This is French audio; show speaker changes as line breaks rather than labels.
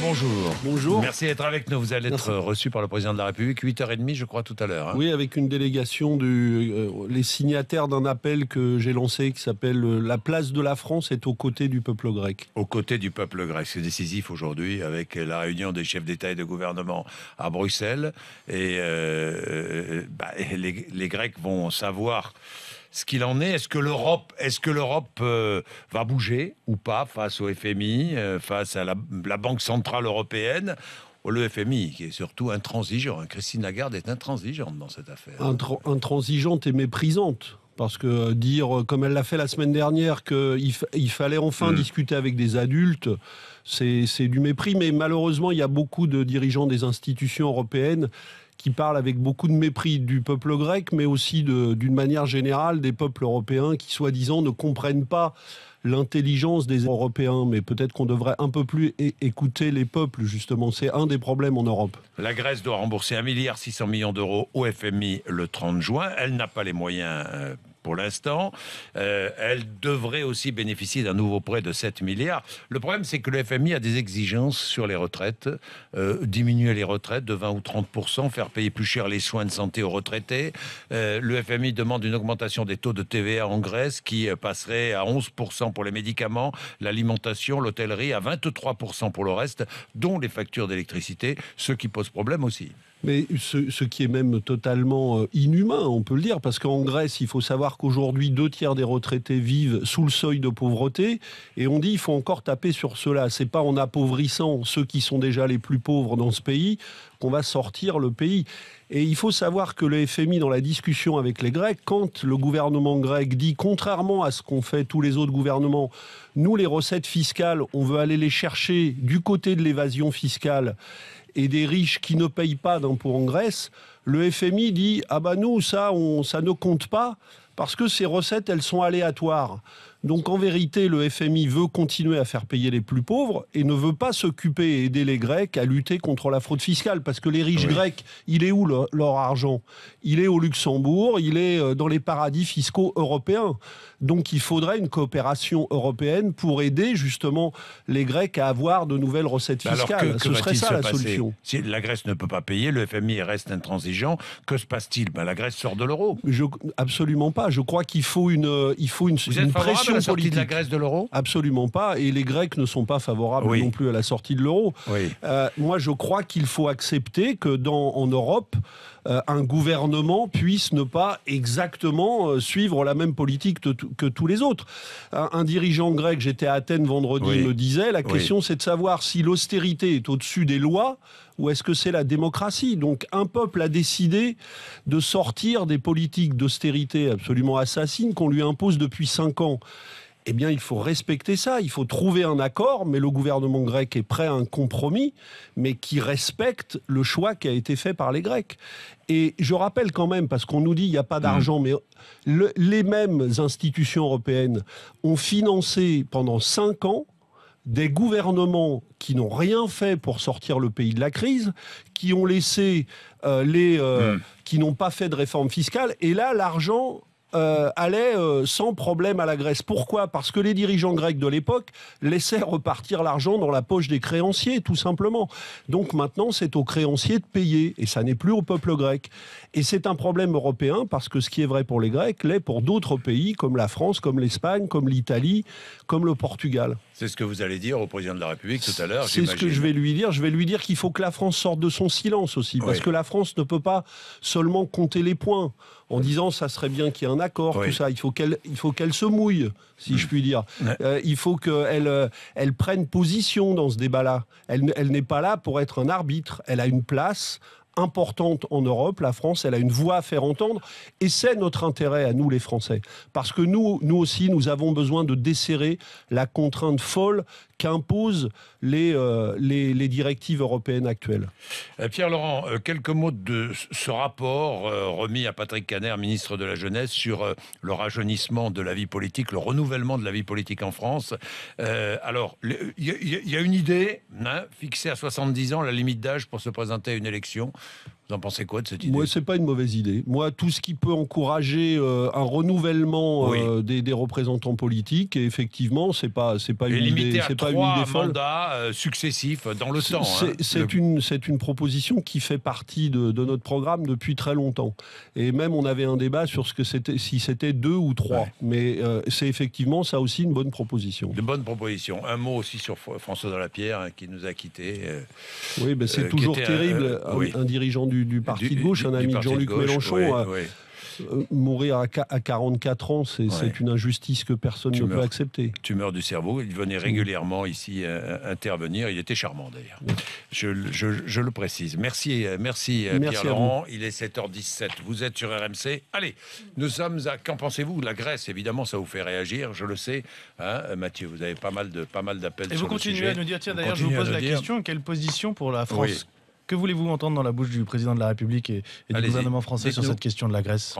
bonjour.
Bonjour.
Merci d'être avec nous. Vous allez être reçu par le président de la République, 8h30, je crois, tout à l'heure.
Oui, avec une délégation les signataires d'un appel que j'ai lancé qui s'appelle « La place de la France est aux côtés du peuple grec ».
Aux côtés du peuple grec. C'est décisif aujourd'hui avec la réunion des chefs d'État et de gouvernement à Bruxelles. Et les Grecs vont savoir ce qu'il en est. Est-ce que l'Europe va bouger ou pas face au FMI, face à la Banque Centrale Européenne, le FMI qui est surtout intransigeant. Christine Lagarde est intransigeante dans cette affaire.
Intransigeante et méprisante. Parce que dire, comme elle l'a fait la semaine dernière, qu'il fallait enfin discuter avec des adultes, c'est du mépris. Mais malheureusement, il y a beaucoup de dirigeants des institutions européennes qui parlent avec beaucoup de mépris du peuple grec, mais aussi d'une manière générale des peuples européens qui, soi-disant, ne comprennent pas l'intelligence des Européens. Mais peut-être qu'on devrait un peu plus écouter les peuples, justement. C'est un des problèmes en Europe.
La Grèce doit rembourser 1,6 milliard d'euros au FMI le 30 juin. Elle n'a pas les moyens pour l'instant. Elle devrait aussi bénéficier d'un nouveau prêt de 7 milliards. Le problème, c'est que le FMI a des exigences sur les retraites. Diminuer les retraites de 20 ou 30%, faire payer plus cher les soins de santé aux retraités. Le FMI demande une augmentation des taux de TVA en Grèce qui passerait à 11% pour les médicaments, l'alimentation, l'hôtellerie, à 23% pour le reste, dont les factures d'électricité, ce qui pose problème aussi.
Mais ce qui est même totalement inhumain, on peut le dire, parce qu'en Grèce, il faut savoir qu'aujourd'hui, 2/3 des retraités vivent sous le seuil de pauvreté, et on dit qu'il faut encore taper sur cela. C'est pas en appauvrissant ceux qui sont déjà les plus pauvres dans ce pays qu'on va sortir le pays. Et il faut savoir que le FMI, dans la discussion avec les Grecs, quand le gouvernement grec dit, contrairement à ce qu'ont fait tous les autres gouvernements, nous, les recettes fiscales, on veut aller les chercher du côté de l'évasion fiscale et des riches qui ne payent pas d'impôts en Grèce, le FMI dit « Ah bah nous, ça ne compte pas parce que ces recettes, elles sont aléatoires ». Donc en vérité, le FMI veut continuer à faire payer les plus pauvres et ne veut pas s'occuper et aider les Grecs à lutter contre la fraude fiscale. Parce que les riches grecs, il est où leur argent? Il est au Luxembourg, il est dans les paradis fiscaux européens. Donc il faudrait une coopération européenne pour aider justement les Grecs à avoir de nouvelles recettes fiscales. Ce serait ça la solution.
Si la Grèce ne peut pas payer, le FMI reste intransigeant. Que se passe-t-il? La Grèce sort de l'euro.
Absolument pas. Je crois qu'il faut une pression
à la sortie
politique.
de la Grèce de l'euro?
Absolument pas. Et les Grecs ne sont pas favorables non plus à la sortie de l'euro. Moi, je crois qu'il faut accepter que en Europe, un gouvernement puisse ne pas exactement suivre la même politique que tous les autres. Un dirigeant grec, j'étais à Athènes vendredi, me disait, la question c'est de savoir si l'austérité est au-dessus des lois ou est-ce que c'est la démocratie. Donc un peuple a décidé de sortir des politiques d'austérité absolument assassines qu'on lui impose depuis 5 ans. Eh bien, il faut respecter ça, il faut trouver un accord, mais le gouvernement grec est prêt à un compromis, mais qui respecte le choix qui a été fait par les Grecs. Et je rappelle quand même, parce qu'on nous dit qu'il n'y a pas d'argent, mais les mêmes institutions européennes ont financé pendant 5 ans des gouvernements qui n'ont rien fait pour sortir le pays de la crise, qui ont laissé qui n'ont pas fait de réforme fiscale, et là, l'argent allait sans problème à la Grèce. Pourquoi? Parce que les dirigeants grecs de l'époque laissaient repartir l'argent dans la poche des créanciers, tout simplement. Donc maintenant, c'est aux créanciers de payer, et ça n'est plus au peuple grec. Et c'est un problème européen, parce que ce qui est vrai pour les Grecs l'est pour d'autres pays, comme la France, comme l'Espagne, comme l'Italie, comme le Portugal.
C'est ce que vous allez dire au président de la République tout à l'heure,
C'est ce que je vais lui dire. Je vais lui dire qu'il faut que la France sorte de son silence aussi, parce que la France ne peut pas seulement compter les points en disant ça serait bien qu'il y ait un accord, tout ça. Il faut qu'elle se mouille, si je puis dire. Il faut qu'elle prenne position dans ce débat-là. Elle n'est pas là pour être un arbitre. Elle a une place importante en Europe. La France, elle a une voix à faire entendre, et c'est notre intérêt à nous, les Français. Parce que nous aussi, nous avons besoin de desserrer la contrainte folle qu'imposent les directives européennes actuelles.
Pierre Laurent, quelques mots de ce rapport remis à Patrick Kanner, ministre de la Jeunesse, sur le rajeunissement de la vie politique, le renouvellement de la vie politique en France. Alors, il y a une idée, fixée à 70 ans, la limite d'âge pour se présenter à une élection. Vous Vous en pensez quoi de cette idée?
Moi, c'est pas une mauvaise idée. Moi, tout ce qui peut encourager un renouvellement des représentants politiques, et effectivement, c'est pas une idée, c'est pas une idée folle.
Mandats successifs dans le temps.
C'est une proposition qui fait partie de notre programme depuis très longtemps. Et même, on avait un débat sur ce que c'était, si c'était 2 ou 3. Ouais. Mais c'est effectivement, ça aussi, une bonne proposition.
De bonnes propositions. Un mot aussi sur François Delapierre, qui nous a quittés.
Oui, ben c'est toujours terrible. Un dirigeant du parti de gauche, un ami de Jean-Luc Mélenchon, mourir à 44 ans, c'est une injustice que personne ne peut accepter.
Tumeur du cerveau. Il venait régulièrement ici intervenir. Il était charmant, d'ailleurs. Je le précise. Merci Pierre-Laurent. Il est 7h17. Vous êtes sur RMC. Allez, nous sommes à... Qu'en pensez-vous? La Grèce, évidemment, ça vous fait réagir, je le sais. Mathieu, vous avez pas mal d'appels.
Et vous continuez à nous dire, tiens, d'ailleurs, je vous pose la question, quelle position pour la France? Que voulez-vous entendre dans la bouche du président de la République et du gouvernement français sur cette question de la Grèce?